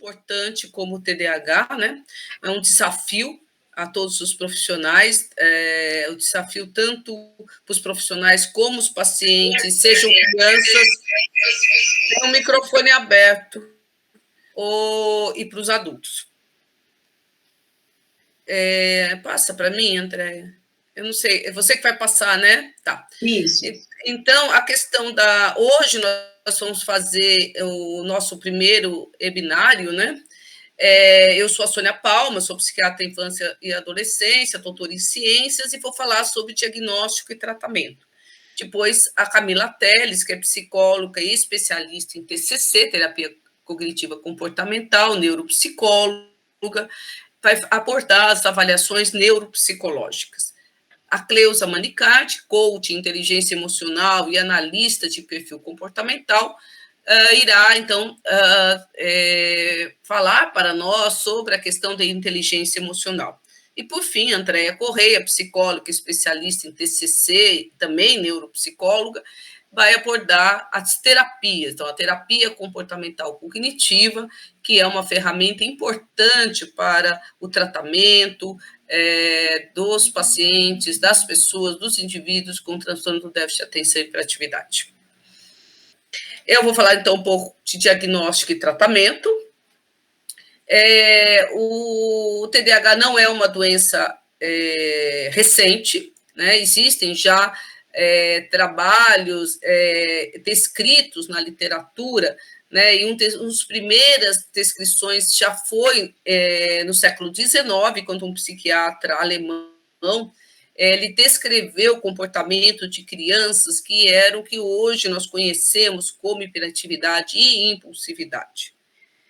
importante como o TDAH, né? É um desafio a todos os profissionais, o desafio tanto para os profissionais como os pacientes, sejam crianças, tem um microfone aberto, e para os adultos. Passa para mim, Andréia. Eu não sei, é você que vai passar, né? Tá. Isso. Então, a questão da... Hoje nós vamos fazer o nosso primeiro webinário, né? Eu sou a Sônia Palma, sou psiquiatra em infância e adolescência, doutora em ciências, e vou falar sobre diagnóstico e tratamento. Depois, a Camila Teles, que é psicóloga e especialista em TCC, terapia cognitiva comportamental, neuropsicóloga, vai abordar as avaliações neuropsicológicas. A Cleusa Manicati, coach, inteligência emocional e analista de perfil comportamental, irá, então, falar para nós sobre a questão da inteligência emocional. E, por fim, Andréia Correia, psicóloga, especialista em TCC, também neuropsicóloga, vai abordar as terapias. Então, a terapia comportamental cognitiva, que é uma ferramenta importante para o tratamento dos pacientes, das pessoas, dos indivíduos com transtorno do déficit de atenção e hiperatividade. Eu vou falar, então, um pouco de diagnóstico e tratamento. O TDAH não é uma doença recente, né? Existem já trabalhos descritos na literatura, né? E uma das primeiras descrições já foi no século XIX, quando um psiquiatra alemão ele descreveu o comportamento de crianças que eram o que hoje nós conhecemos como hiperatividade e impulsividade.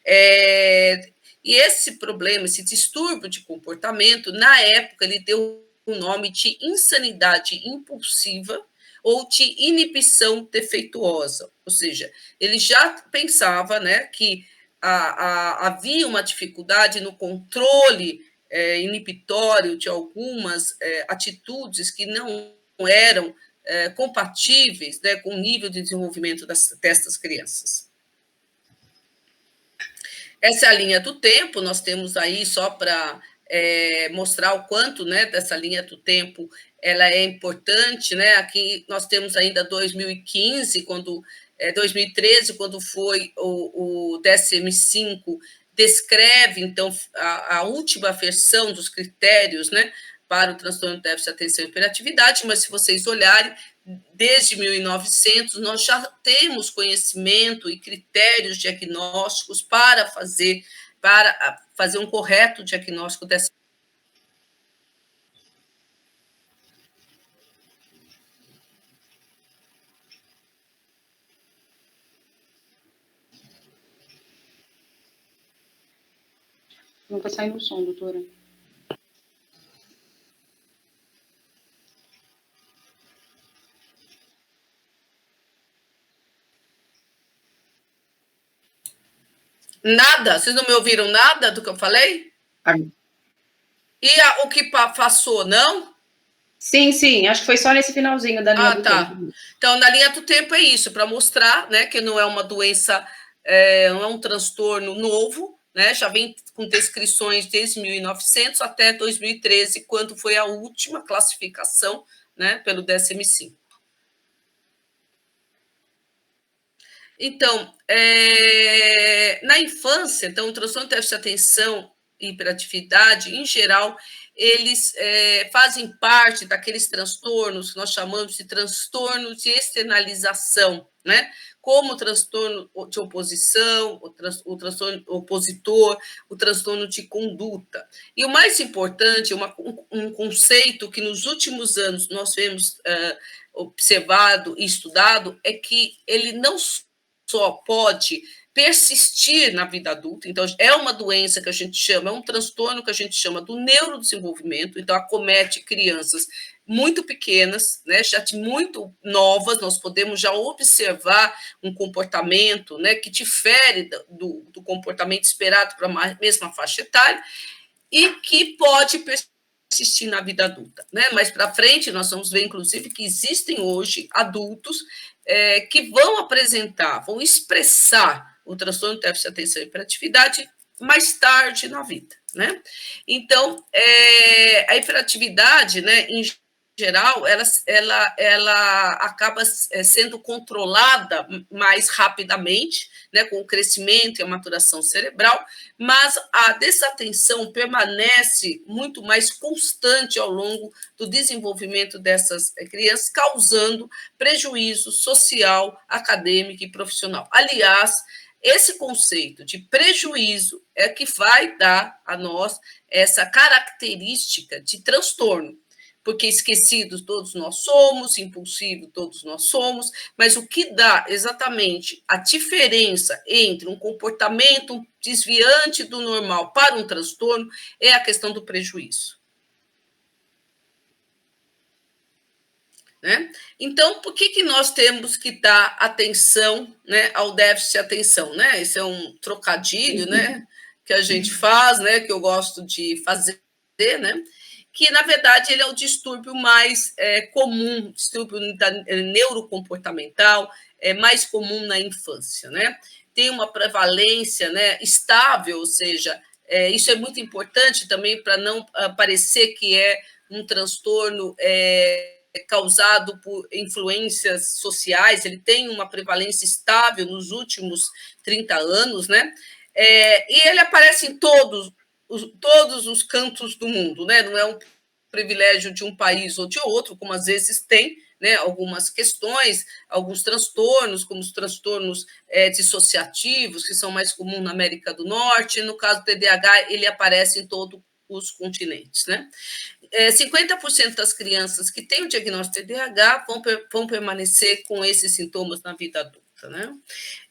E esse problema, esse distúrbio de comportamento, na época, ele deu o nome de insanidade impulsiva ou de inibição defeituosa. Ou seja, ele já pensava, né, que havia uma dificuldade no controle inibitório de algumas atitudes que não eram compatíveis, né, com o nível de desenvolvimento dessas crianças. Essa é a linha do tempo, nós temos aí, só para mostrar o quanto, né, dessa linha do tempo ela é importante, né? Aqui nós temos ainda 2015, 2013, quando foi o DSM-5, descreve, então, a última versão dos critérios, né, para o transtorno de déficit de atenção e hiperatividade, mas se vocês olharem, desde 1900, nós já temos conhecimento e critérios diagnósticos para fazer um correto diagnóstico dessa. Não está saindo o som, doutora. Nada? Vocês não me ouviram nada do que eu falei? E o que passou, não? Sim, sim, acho que foi só nesse finalzinho da linha do tempo. Então, na linha do tempo é isso, para mostrar, né, que não é uma doença, não é um transtorno novo, né, já vem com descrições desde 1900 até 2013, quando foi a última classificação, né, pelo DSM-5. Então, na infância, então, o transtorno de déficit de atenção e hiperatividade, em geral, eles fazem parte daqueles transtornos que nós chamamos de transtorno de externalização, né? Como o transtorno de oposição, o transtorno opositor, o transtorno de conduta. E o mais importante, um conceito que nos últimos anos nós temos observado e estudado, é que ele não só pode persistir na vida adulta, então é uma doença que a gente chama, é um transtorno que a gente chama do neurodesenvolvimento, então acomete crianças muito pequenas, né, já muito novas, nós podemos já observar um comportamento, né, que difere do comportamento esperado para a mesma faixa etária e que pode persistir na vida adulta, né? Mais para frente nós vamos ver, inclusive, que existem hoje adultos que vão apresentar, vão expressar o transtorno de déficit de atenção e hiperatividade mais tarde na vida, né? Então, a hiperatividade, né, em geral, ela acaba sendo controlada mais rapidamente, né, com o crescimento e a maturação cerebral, mas a desatenção permanece muito mais constante ao longo do desenvolvimento dessas crianças, causando prejuízo social, acadêmico e profissional. Aliás, esse conceito de prejuízo é que vai dar a nós essa característica de transtorno, porque esquecidos todos nós somos, impulsivos todos nós somos, mas o que dá exatamente a diferença entre um comportamento desviante do normal para um transtorno é a questão do prejuízo. Né? Então, por que nós temos que dar atenção, né, ao déficit de atenção? Né? Esse é um trocadilho, né, que a gente faz, né, que eu gosto de fazer, né? Que, na verdade, ele é o distúrbio mais comum, distúrbio neurocomportamental, mais comum na infância. Né? Tem uma prevalência, né, estável, ou seja, isso é muito importante também para não parecer que é um transtorno causado por influências sociais, ele tem uma prevalência estável nos últimos 30 anos, né? E ele aparece em todos os cantos do mundo, né? Não é um privilégio de um país ou de outro, como às vezes tem, né, algumas questões, alguns transtornos, como os transtornos dissociativos, que são mais comuns na América do Norte. No caso do TDAH, ele aparece em todos os continentes, né? 50% das crianças que têm o diagnóstico de TDAH vão permanecer com esses sintomas na vida adulta, né?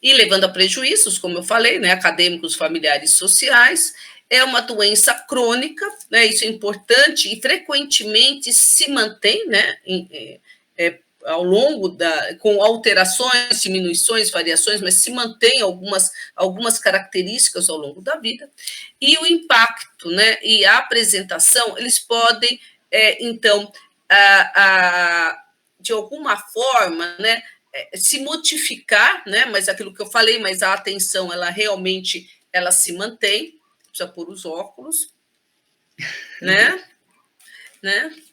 E levando a prejuízos, como eu falei, né, acadêmicos, familiares, sociais. É uma doença crônica, né, isso é importante, e frequentemente se mantém, né, ao longo com alterações, diminuições, variações, mas se mantém algumas características ao longo da vida, e o impacto, né, e a apresentação, eles podem, então, de alguma forma, né, se modificar, né, mas aquilo que eu falei, mas a atenção, ela realmente se mantém, precisa pôr os óculos, né?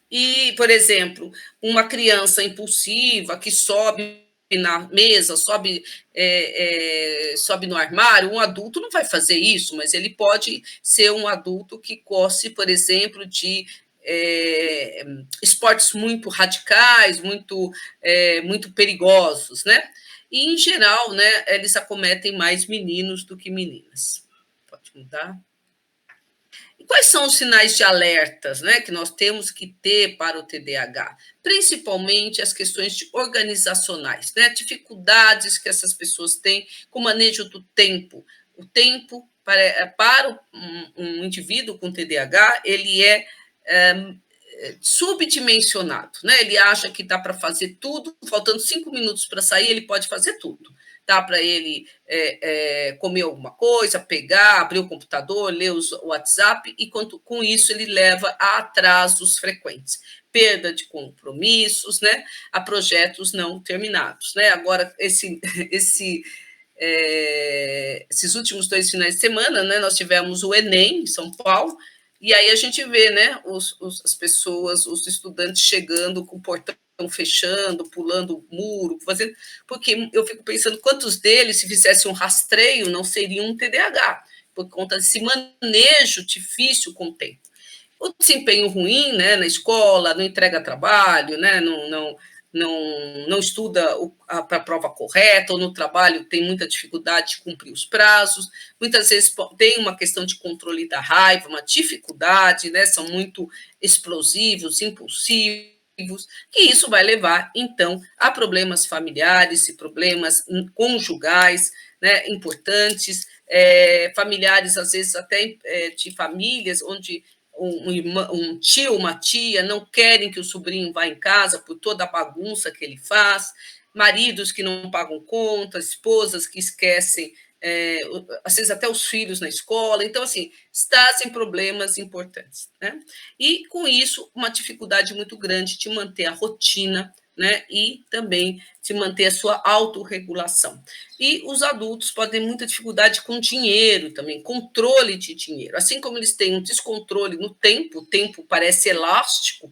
E, por exemplo, uma criança impulsiva que sobe na mesa, sobe no armário, um adulto não vai fazer isso, mas ele pode ser um adulto que goste, por exemplo, de esportes muito radicais, muito perigosos, né? E, em geral, né, eles acometem mais meninos do que meninas. Pode mudar? Quais são os sinais de alertas, né, que nós temos que ter para o TDAH? Principalmente as questões organizacionais, né, dificuldades que essas pessoas têm com o manejo do tempo. O tempo para um indivíduo com TDAH, ele é subdimensionado, né? Ele acha que dá para fazer tudo, faltando 5 minutos para sair, ele pode fazer tudo. Dá para ele comer alguma coisa, pegar, abrir o computador, ler o WhatsApp, e com isso ele leva a atrasos frequentes, perda de compromissos, né, a projetos não terminados. Né? Agora, esses últimos 2 finais de semana, né, nós tivemos o Enem em São Paulo, e aí a gente vê, né, as pessoas, os estudantes chegando com o portão fechando, pulando o muro, fazendo, porque eu fico pensando quantos deles, se fizesse um rastreio, não seriam um TDAH, por conta desse manejo difícil com o tempo. O desempenho ruim, né, na escola, não entrega trabalho, né, não estuda para a prova correta, ou no trabalho tem muita dificuldade de cumprir os prazos, muitas vezes tem uma questão de controle da raiva, uma dificuldade, né, são muito explosivos, impulsivos, que isso vai levar, então, a problemas familiares e problemas conjugais, né, importantes, familiares, às vezes, até de famílias onde um tio, uma tia, não querem que o sobrinho vá em casa por toda a bagunça que ele faz, maridos que não pagam contas, esposas que esquecem, às vezes até os filhos na escola. Então, assim, trazem problemas importantes. Né? E, com isso, uma dificuldade muito grande de manter a rotina, né, e também de manter a sua autorregulação. E os adultos podem ter muita dificuldade com dinheiro também, controle de dinheiro. Assim como eles têm um descontrole no tempo, o tempo parece elástico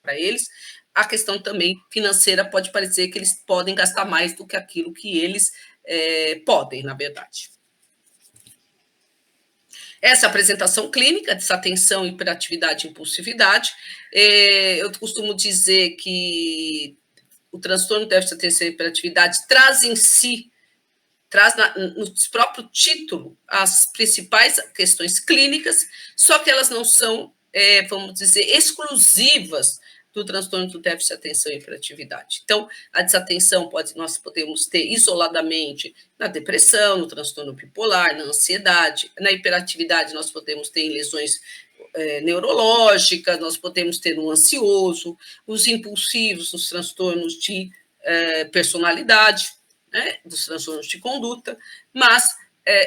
para eles, a questão também financeira pode parecer que eles podem gastar mais do que aquilo que eles podem, na verdade. Essa apresentação clínica, desatenção, hiperatividade e impulsividade. Eu costumo dizer que o transtorno de déficit de atenção e hiperatividade traz em si, no próprio título, as principais questões clínicas, só que elas não são, vamos dizer, exclusivas do transtorno do déficit de atenção e hiperatividade. Então, a desatenção nós podemos ter isoladamente na depressão, no transtorno bipolar, na ansiedade. Na hiperatividade, nós podemos ter em lesões neurológicas, nós podemos ter no ansioso, os impulsivos, os transtornos de personalidade, né, dos transtornos de conduta, mas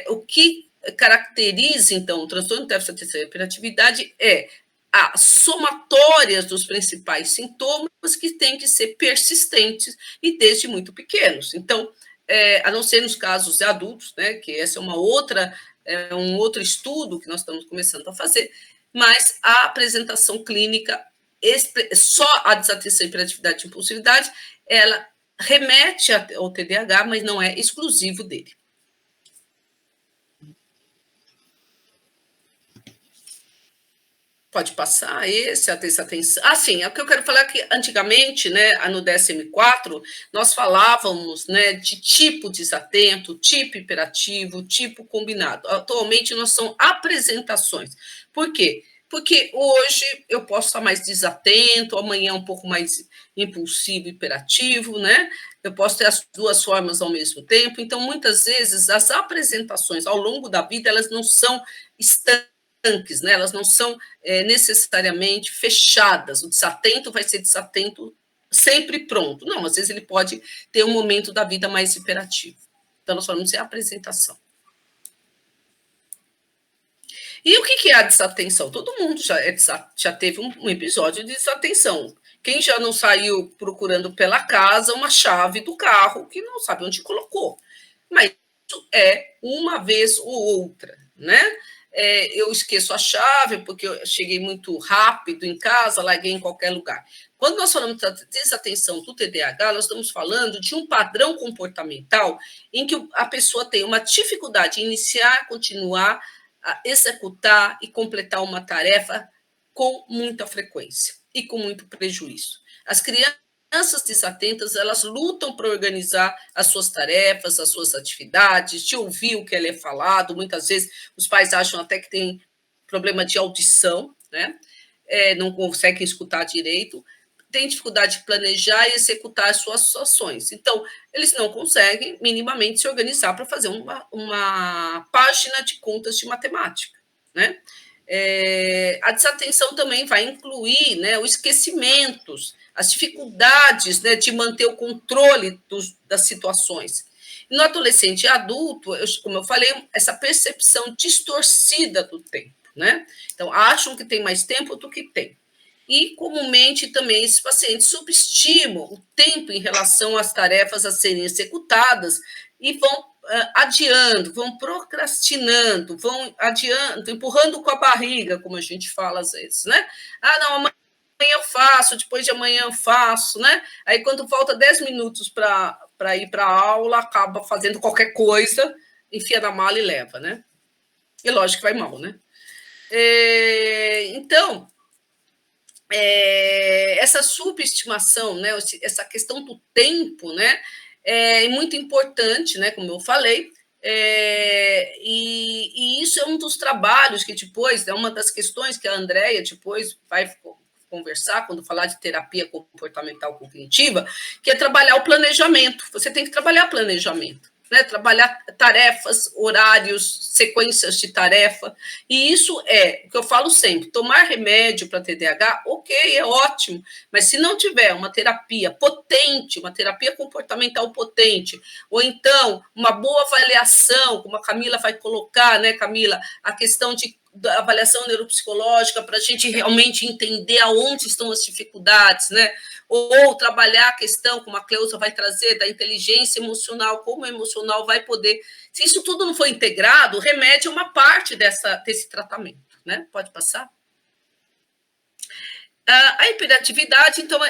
o que caracteriza, então, o transtorno do déficit de atenção e hiperatividade é as somatórias dos principais sintomas que têm que ser persistentes e desde muito pequenos. Então, a não ser nos casos de adultos, né, que essa é um outro estudo que nós estamos começando a fazer, mas a apresentação clínica, só a desatenção, hiperatividade e impulsividade, ela remete ao TDAH, mas não é exclusivo dele. Pode passar esse, a desatenção. Sim, o que eu quero falar é que antigamente, né, no DSM-4, nós falávamos, né, de tipo desatento, tipo hiperativo, tipo combinado. Atualmente, nós são apresentações. Por quê? Porque hoje eu posso estar mais desatento, amanhã um pouco mais impulsivo, hiperativo, né? Eu posso ter as duas formas ao mesmo tempo. Então, muitas vezes, as apresentações ao longo da vida, elas não são estanques, né? Elas não são necessariamente fechadas. O desatento vai ser desatento sempre pronto. Não, às vezes ele pode ter um momento da vida mais hiperativo. Então, nós falamos de apresentação. E o que é a desatenção? Todo mundo já teve um episódio de desatenção. Quem já não saiu procurando pela casa uma chave do carro que não sabe onde colocou? Mas isso é uma vez ou outra, né? Eu esqueço a chave porque eu cheguei muito rápido em casa, larguei em qualquer lugar. Quando nós falamos da desatenção do TDAH, nós estamos falando de um padrão comportamental em que a pessoa tem uma dificuldade em iniciar, continuar, a executar e completar uma tarefa com muita frequência e com muito prejuízo. As crianças desatentas, elas lutam para organizar as suas tarefas, as suas atividades, de ouvir o que é falado. Muitas vezes os pais acham até que tem problema de audição, né? Não conseguem escutar direito, têm dificuldade de planejar e executar as suas ações. Então, eles não conseguem minimamente se organizar para fazer uma página de contas de matemática, né? A desatenção também vai incluir, né, os esquecimentos, as dificuldades, né, de manter o controle das situações. E no adolescente e adulto, como eu falei, essa percepção distorcida do tempo, né? Então, acham que tem mais tempo do que tem. E, comumente, também esses pacientes subestimam o tempo em relação às tarefas a serem executadas e vão adiando, vão procrastinando, vão adiando, empurrando com a barriga, como a gente fala às vezes, né? Não, amanhã eu faço, depois de amanhã eu faço, né? Aí, quando falta 10 minutos para ir para a aula, acaba fazendo qualquer coisa, enfia na mala e leva, né? E lógico que vai mal, né? Então, essa subestimação, né, essa questão do tempo, né, é muito importante, né, como eu falei, e isso é um dos trabalhos que depois, é uma das questões que a Andrea depois vai conversar quando falar de terapia comportamental cognitiva, que é trabalhar o planejamento. Você tem que trabalhar planejamento, né? Trabalhar tarefas, horários, sequências de tarefa. E isso é o que eu falo sempre: tomar remédio para TDAH, ok, é ótimo, mas se não tiver uma terapia potente, uma terapia comportamental potente, ou então uma boa avaliação, como a Camila vai colocar, né, Camila, a questão de da avaliação neuropsicológica para a gente realmente entender aonde estão as dificuldades, né? Ou trabalhar a questão, como a Cleusa vai trazer, da inteligência emocional, como o emocional vai poder... Se isso tudo não for integrado, o remédio é uma parte desse tratamento, né? Pode passar? A hiperatividade, então,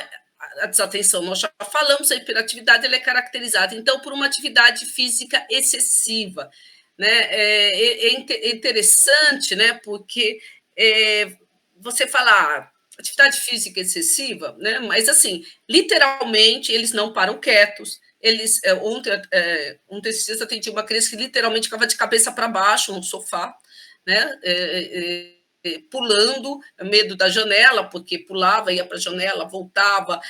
a desatenção, nós já falamos, a hiperatividade ela é caracterizada, então, por uma atividade física excessiva, né? É interessante, né? Porque você fala atividade física excessiva, né? Mas, assim, literalmente, eles não param quietos. Eles, um desses dias atendi uma criança que literalmente ficava de cabeça para baixo no sofá, né? Pulando, medo da janela, porque pulava, ia para a janela, voltava,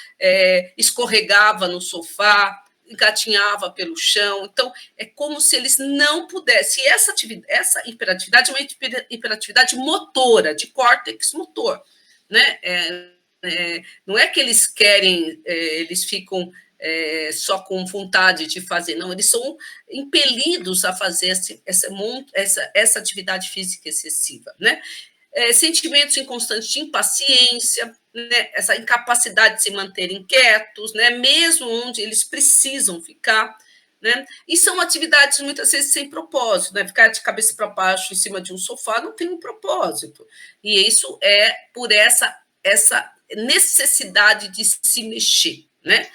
escorregava no sofá, engatinhava pelo chão. Então, é como se eles não pudessem. Essa hiperatividade é uma hiperatividade motora, de córtex motor, né? Não é que eles querem, eles ficam só com vontade de fazer, não, eles são impelidos a fazer essa atividade física excessiva, né? Sentimentos inconstantes de impaciência, né? Essa incapacidade de se manterem quietos, né? Mesmo onde eles precisam ficar, né? E são atividades muitas vezes sem propósito, né? Ficar de cabeça para baixo em cima de um sofá não tem um propósito, e isso é por essa necessidade de se mexer, né?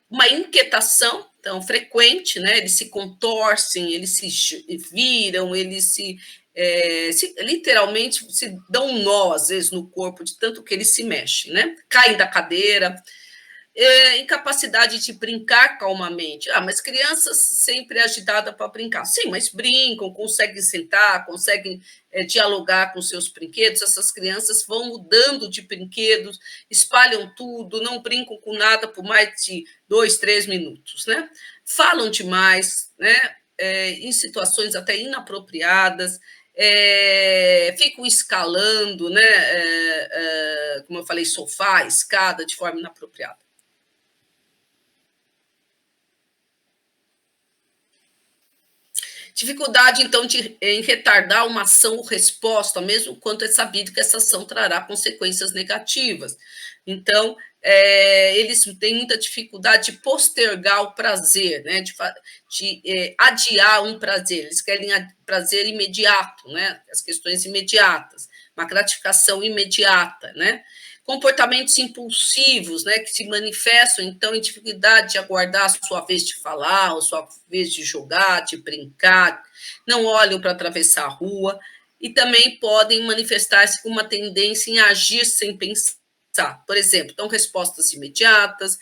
Uma inquietação, então, frequente, né? Eles se contorcem, eles se viram, eles literalmente se dão um nó, às vezes, no corpo, de tanto que eles se mexem, né? Caem da cadeira, incapacidade de brincar calmamente. Mas crianças sempre agitadas para brincar. Sim, mas brincam, conseguem sentar, conseguem dialogar com seus brinquedos. Essas crianças vão mudando de brinquedos, espalham tudo, não brincam com nada por mais de 2, 3 minutos, né? Falam demais, né? Em situações até inapropriadas, ficam escalando, né? Como eu falei, sofá, escada, de forma inapropriada. Dificuldade, então, em retardar uma ação ou resposta, mesmo quando é sabido que essa ação trará consequências negativas. Então, eles têm muita dificuldade de postergar o prazer, né? de adiar um prazer. Eles querem prazer imediato, né? As questões imediatas, uma gratificação imediata, né? Comportamentos impulsivos, né, que se manifestam, então, em dificuldade de aguardar a sua vez de falar, a sua vez de jogar, de brincar, não olham para atravessar a rua, e também podem manifestar-se com uma tendência em agir sem pensar. Por exemplo, então, respostas imediatas,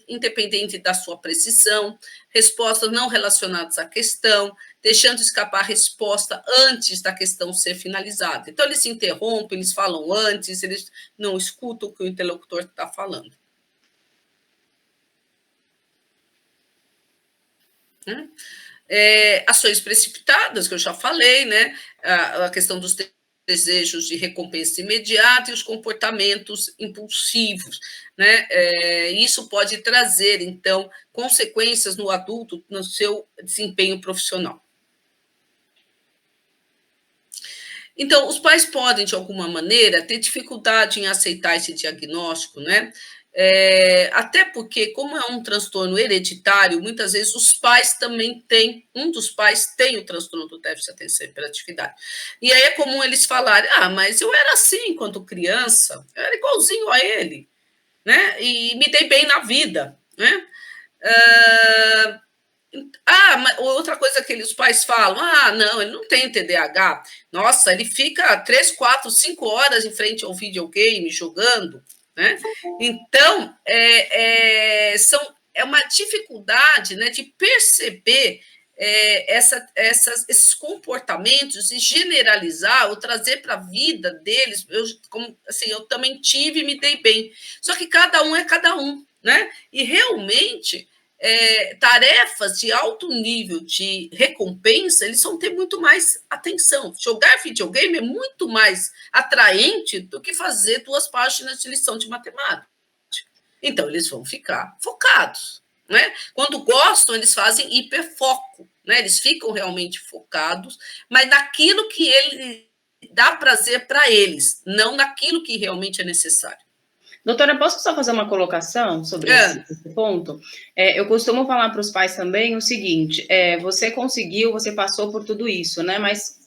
independente da sua precisão, respostas não relacionadas à questão, deixando escapar a resposta antes da questão ser finalizada. Então, eles se interrompem, eles falam antes, eles não escutam o que o interlocutor está falando. Ações precipitadas, que eu já falei, né? A questão dos desejos de recompensa imediata e os comportamentos impulsivos, né? Isso pode trazer, então, consequências no adulto no seu desempenho profissional. Então, os pais podem, de alguma maneira, ter dificuldade em aceitar esse diagnóstico, né? Até porque, como é um transtorno hereditário, muitas vezes os pais também têm, um dos pais tem o transtorno do déficit de atenção e hiperatividade. E aí é comum eles falarem, mas eu era assim quando criança, eu era igualzinho a ele, né? E me dei bem na vida, né? Outra coisa que os pais falam, não, ele não tem TDAH. Nossa, ele fica 3, 4, 5 horas em frente ao videogame jogando, né? Então, é uma dificuldade, né, de perceber esses comportamentos e generalizar ou trazer para a vida deles. Eu também tive e me dei bem. Só que cada um é cada um, né? E realmente tarefas de alto nível de recompensa, eles vão ter muito mais atenção. Jogar videogame é muito mais atraente do que fazer 2 páginas de lição de matemática. Então, eles vão ficar focados, né? Quando gostam, eles fazem hiperfoco, né? Eles ficam realmente focados, mas dá prazer para eles, não naquilo que realmente é necessário. Doutora, posso só fazer uma colocação sobre esse ponto? Eu costumo falar para os pais também o seguinte: você conseguiu, você passou por tudo isso, né? Mas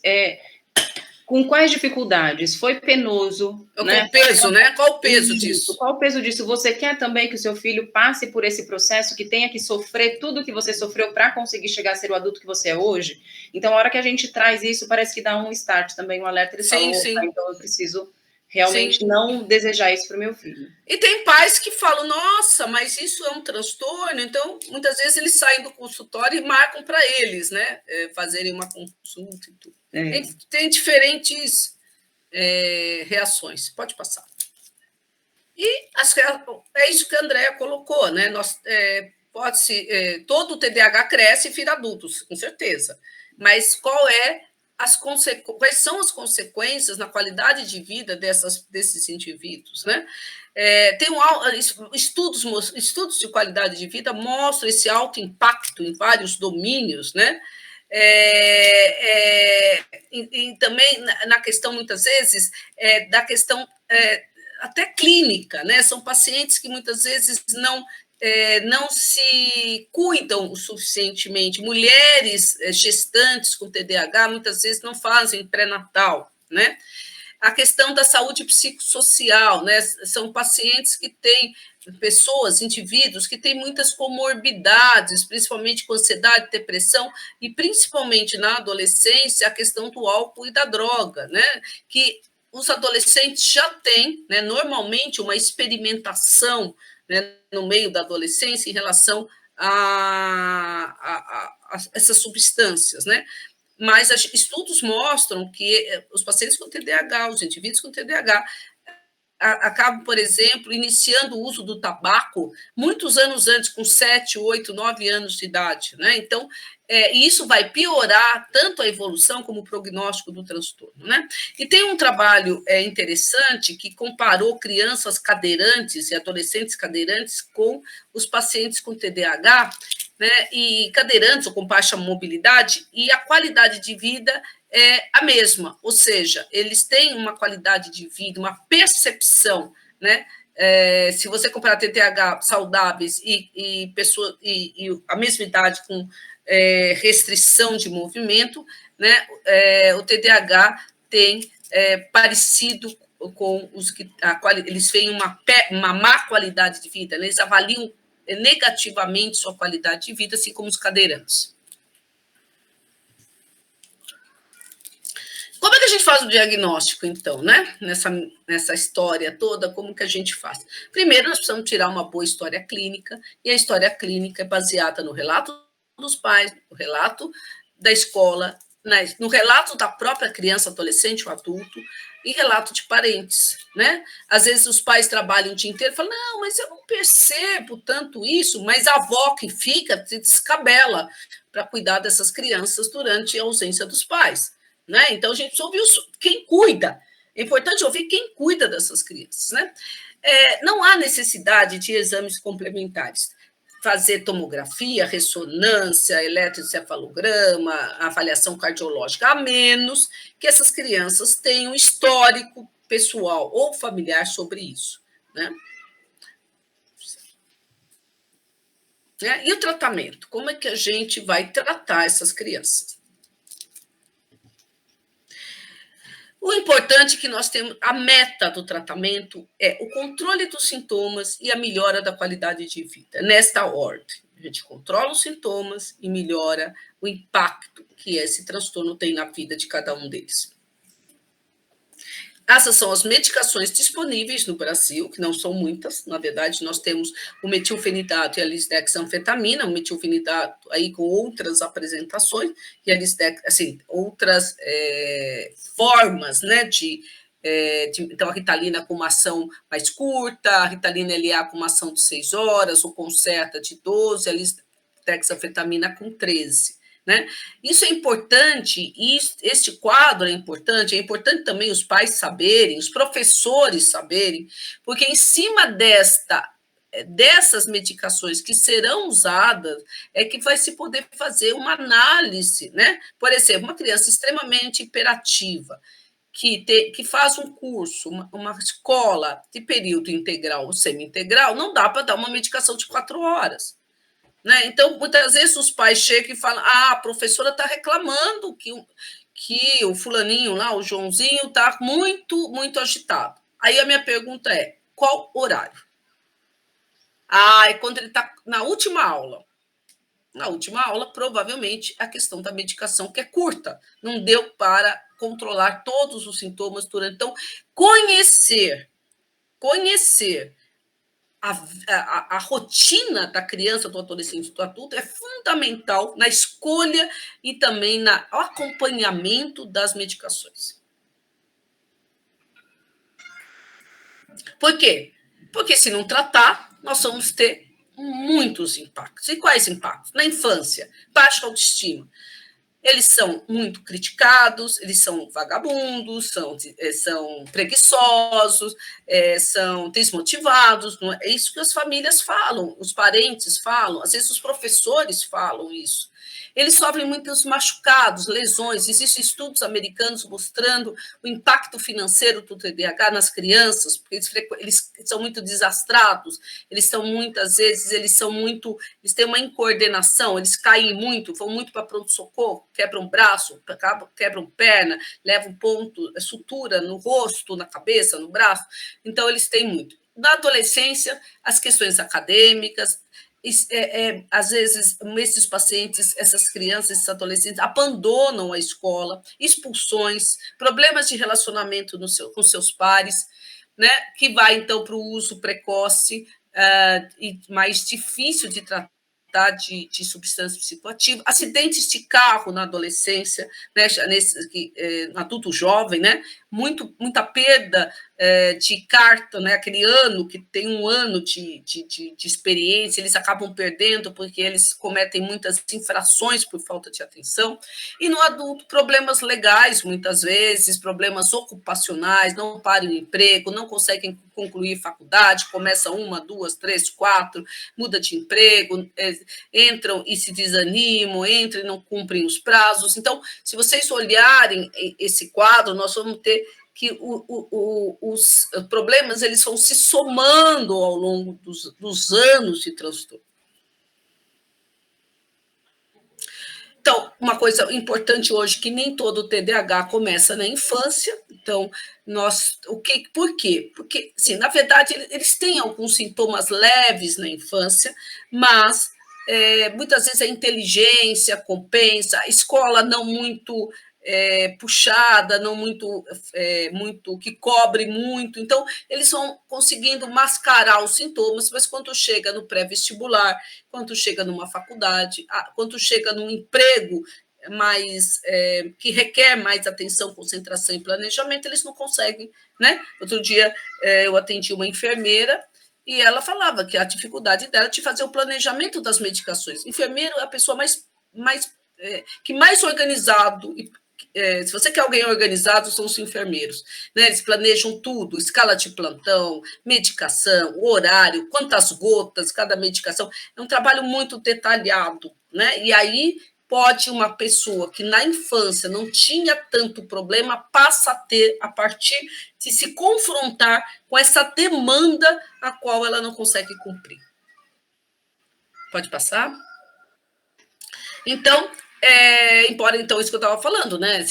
com quais dificuldades? Foi penoso, né? Com peso, né? Qual o peso disso? Qual o peso disso? Você quer também que o seu filho passe por esse processo, que tenha que sofrer tudo que você sofreu para conseguir chegar a ser o adulto que você é hoje? Então, a hora que a gente traz isso, parece que dá um start também, um alerta, eles falam, então eu preciso realmente não desejar isso para o meu filho. E tem pais que falam, nossa, mas isso é um transtorno, então muitas vezes eles saem do consultório e marcam para eles, né, fazerem uma consulta e tudo. Tem diferentes reações. Pode passar. E é isso que a Andrea colocou, né? Todo o TDAH cresce e vira adultos, com certeza. Mas quais são as consequências na qualidade de vida desses indivíduos, né? Estudos de qualidade de vida mostram esse alto impacto em vários domínios, né? E também na questão, muitas vezes, da questão até clínica, né? São pacientes que muitas vezes não se cuidam o suficientemente. Mulheres gestantes com TDAH muitas vezes não fazem pré-natal, né? A questão da saúde psicossocial, né? São pacientes que têm indivíduos que têm muitas comorbidades, principalmente com ansiedade, depressão, e principalmente na adolescência, a questão do álcool e da droga, né? Que os adolescentes já têm, né, normalmente, uma experimentação, né, no meio da adolescência em relação a essas substâncias, né? Mas estudos mostram que os pacientes com TDAH, os indivíduos com TDAH, acabam, por exemplo, iniciando o uso do tabaco muitos anos antes, com 7, 8, 9 anos de idade, né? Então, isso vai piorar tanto a evolução como o prognóstico do transtorno, né? E tem um trabalho interessante que comparou crianças cadeirantes e adolescentes cadeirantes com os pacientes com TDAH, né, e cadeirantes ou com baixa mobilidade, e a qualidade de vida é a mesma, ou seja, eles têm uma qualidade de vida, uma percepção, né? Se você comparar TDAH saudáveis e a mesma idade com restrição de movimento, né? O TDAH tem parecido com os que eles têm uma má qualidade de vida, né? Eles avaliam negativamente sua qualidade de vida, assim como os cadeirantes. Como é que a gente faz o diagnóstico, então, né? Nessa história toda, como que a gente faz? Primeiro, nós precisamos tirar uma boa história clínica, e a história clínica é baseada no relato dos pais, no relato da escola, no relato da própria criança, adolescente ou adulto, e relato de parentes, né? Às vezes os pais trabalham o dia inteiro e falam, não, mas eu não percebo tanto isso, mas a avó que fica se descabela para cuidar dessas crianças durante a ausência dos pais, né? Então, a gente precisa ouvir quem cuida. É importante ouvir quem cuida dessas crianças, né? Não há necessidade de exames complementares. Fazer tomografia, ressonância, eletroencefalograma, avaliação cardiológica, a menos que essas crianças tenham histórico pessoal ou familiar sobre isso, né? E o tratamento? Como é que a gente vai tratar essas crianças? O importante é que nós temos, a meta do tratamento é o controle dos sintomas e a melhora da qualidade de vida, nesta ordem. A gente controla os sintomas e melhora o impacto que esse transtorno tem na vida de cada um deles. Essas são as medicações disponíveis no Brasil, que não são muitas, na verdade, nós temos o metilfenidato e a lisdexanfetamina, o metilfenidato aí com outras apresentações, e a assim, outras formas, né, então a Ritalina com uma ação mais curta, a Ritalina LA com uma ação de 6 horas, o Concerta de 12, a lisdexanfetamina com 13. Né? Isso é importante, e este quadro é importante também os pais saberem, os professores saberem, porque em cima dessas medicações que serão usadas, é que vai se poder fazer uma análise, né? Por exemplo, uma criança extremamente hiperativa, que faz um curso, uma escola de período integral ou semi-integral, não dá para dar uma medicação de 4 horas. Né? Então, muitas vezes os pais chegam e falam: a professora está reclamando que o fulaninho lá, o Joãozinho, está muito, muito agitado. Aí a minha pergunta é: qual horário? É quando ele está na última aula. Na última aula, provavelmente, a questão da medicação, que é curta, não deu para controlar todos os sintomas durante. Então, conhecer a rotina da criança, do adolescente, do adulto é fundamental na escolha e também no acompanhamento das medicações. Por quê? Porque se não tratar, nós vamos ter muitos impactos. E quais impactos? Na infância, baixa autoestima. Eles são muito criticados, eles são vagabundos, são preguiçosos, são desmotivados. Não é isso que as famílias falam, os parentes falam, às vezes os professores falam isso. Eles sofrem muitos machucados, lesões. Existem estudos americanos mostrando o impacto financeiro do TDAH nas crianças, porque eles são muito desastrados, eles têm uma incoordenação, eles caem muito, vão muito para pronto-socorro, quebram braço, quebram perna, levam sutura no rosto, na cabeça, no braço. Então, eles têm muito. Na adolescência, as questões acadêmicas, às vezes, esses pacientes, essas crianças, esses adolescentes abandonam a escola, expulsões, problemas de relacionamento com seus pares, né, que vai, então, para o uso precoce e mais difícil de tratar de substância psicoativa, acidentes de carro na adolescência, né, no adulto jovem, né, muita perda de carta, né, aquele ano que tem um ano de experiência, eles acabam perdendo porque eles cometem muitas infrações por falta de atenção. E no adulto, problemas legais, muitas vezes, problemas ocupacionais, não param o emprego, não conseguem concluir faculdade, começa 1, 2, 3, 4, muda de emprego, entram e se desanimam, entram e não cumprem os prazos. Então, se vocês olharem esse quadro, nós vamos ter que os problemas eles vão se somando ao longo dos anos de transtorno. Então, uma coisa importante hoje, que nem todo TDAH começa na infância. Então, por quê? Porque, sim, na verdade, eles têm alguns sintomas leves na infância, mas muitas vezes a inteligência compensa, a escola não muito puxada, não muito, que cobre muito. Então, eles vão conseguindo mascarar os sintomas, mas quando chega no pré-vestibular, quando chega numa faculdade, quando chega num emprego que requer mais atenção, concentração e planejamento, eles não conseguem, né? Outro dia eu atendi uma enfermeira e ela falava que a dificuldade dela é de fazer o planejamento das medicações. Enfermeiro é a pessoa mais organizado. Se você quer alguém organizado, são os enfermeiros, né? Eles planejam tudo, escala de plantão, medicação, horário, quantas gotas, cada medicação. É um trabalho muito detalhado, né? E aí pode uma pessoa que na infância não tinha tanto problema, passa a ter a partir de se confrontar com essa demanda a qual ela não consegue cumprir. Pode passar? Então, embora então isso que eu estava falando, né,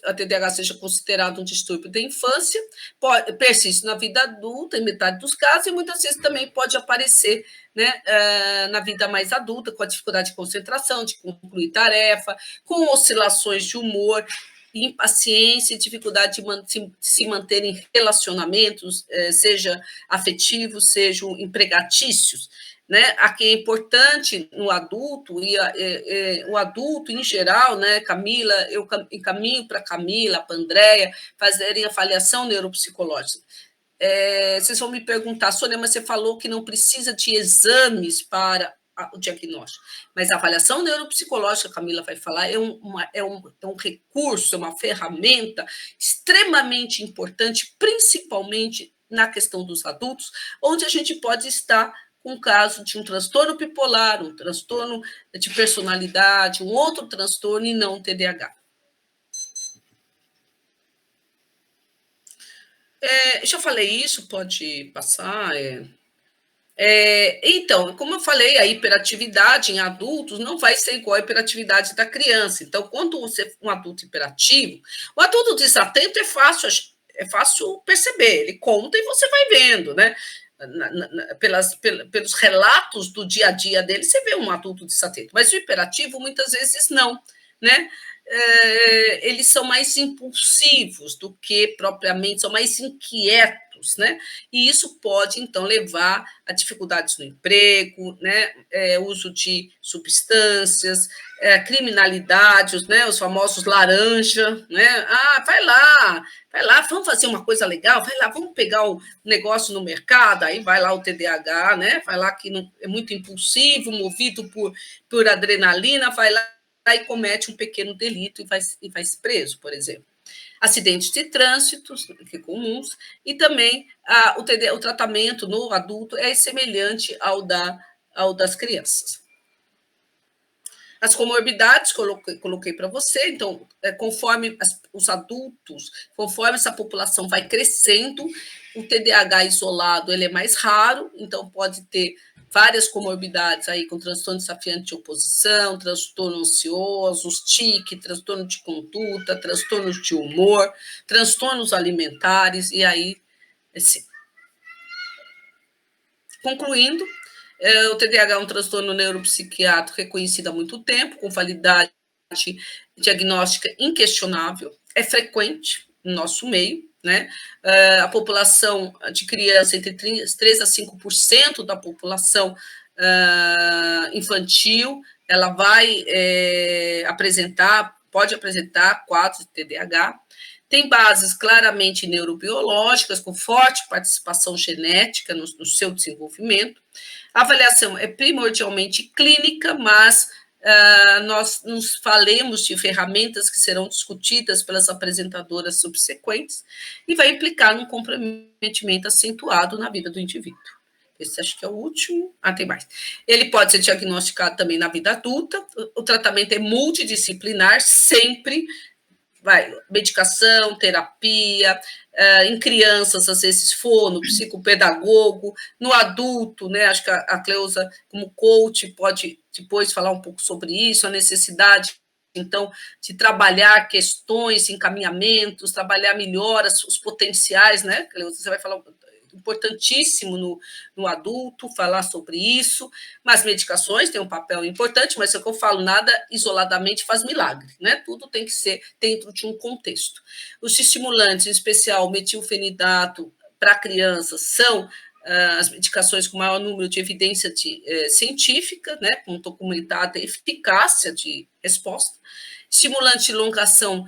a TDAH seja considerado um distúrbio da infância, persiste na vida adulta, em metade dos casos, e muitas vezes também pode aparecer, né, na vida mais adulta, com a dificuldade de concentração, de concluir tarefa, com oscilações de humor, impaciência e dificuldade de se manter em relacionamentos, seja afetivos, sejam empregatícios. Né? Aqui é importante no adulto, o adulto em geral, né, Camila, eu encaminho para Camila, para a Andréia, fazerem avaliação neuropsicológica. Vocês vão me perguntar, Sônia, mas você falou que não precisa de exames para o diagnóstico, mas a avaliação neuropsicológica, a Camila vai falar, é um recurso, é uma ferramenta extremamente importante, principalmente na questão dos adultos, onde a gente pode estar com o caso de um transtorno bipolar, um transtorno de personalidade, um outro transtorno e não um TDAH. Já falei isso, pode passar. Então, como eu falei, a hiperatividade em adultos não vai ser igual à hiperatividade da criança. Então, quando você um adulto hiperativo, o adulto desatento é fácil perceber, ele conta e você vai vendo, né? Pelos relatos do dia a dia dele, você vê um adulto desatento, mas o hiperativo muitas vezes não, né? Eles são mais impulsivos do que propriamente, são mais inquietos, né? E isso pode, então, levar a dificuldades no emprego, né? Uso de substâncias, criminalidade, né? Os famosos laranja, né? Vai lá, vamos fazer uma coisa legal, vai lá, vamos pegar o negócio no mercado, aí vai lá o TDAH, né? Vai lá que não, é muito impulsivo, movido por adrenalina, vai lá e comete um pequeno delito e vai preso, por exemplo. Acidentes de trânsito, que é comuns, e também o tratamento no adulto é semelhante ao das crianças. As comorbidades, coloquei para você, então, conforme os adultos, conforme essa população vai crescendo, o TDAH isolado ele é mais raro, então pode ter várias comorbidades aí, com transtorno desafiante de oposição, transtorno ansioso, TIC, transtorno de conduta, transtornos de humor, transtornos alimentares, e aí, assim. Concluindo, o TDAH é um transtorno neuropsiquiátrico reconhecido há muito tempo, com validade diagnóstica inquestionável, é frequente no nosso meio, né? A população de criança, entre 3 a 5% da população infantil, ela vai pode apresentar quadros de TDAH. Tem bases claramente neurobiológicas, com forte participação genética no seu desenvolvimento. A avaliação é primordialmente clínica, mas nós nos falemos de ferramentas que serão discutidas pelas apresentadoras subsequentes e vai implicar num comprometimento acentuado na vida do indivíduo. Esse acho que é o último. Tem mais. Ele pode ser diagnosticado também na vida adulta. O tratamento é multidisciplinar, sempre. Medicação, terapia, em crianças, às vezes, fono, psicopedagogo, no adulto, né? Acho que a Cleusa, como coach, pode depois falar um pouco sobre isso, a necessidade, então, de trabalhar questões, encaminhamentos, trabalhar melhor os potenciais, né, Cleusa? Você vai falar importantíssimo no adulto, falar sobre isso, mas medicações têm um papel importante, mas é o que eu falo, nada isoladamente faz milagre, né? Tudo tem que ser dentro de um contexto. Os estimulantes, em especial o metilfenidato para crianças, são as medicações com maior número de evidência científica, né, com documentada eficácia de resposta. Estimulantes de longa ação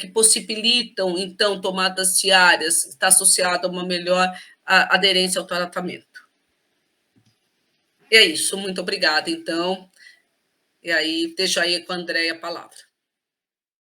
que possibilitam, então, tomadas diárias, está associado a uma melhor aderência ao tratamento. E é isso, muito obrigada, então. E aí, deixo aí com a Andréia a palavra.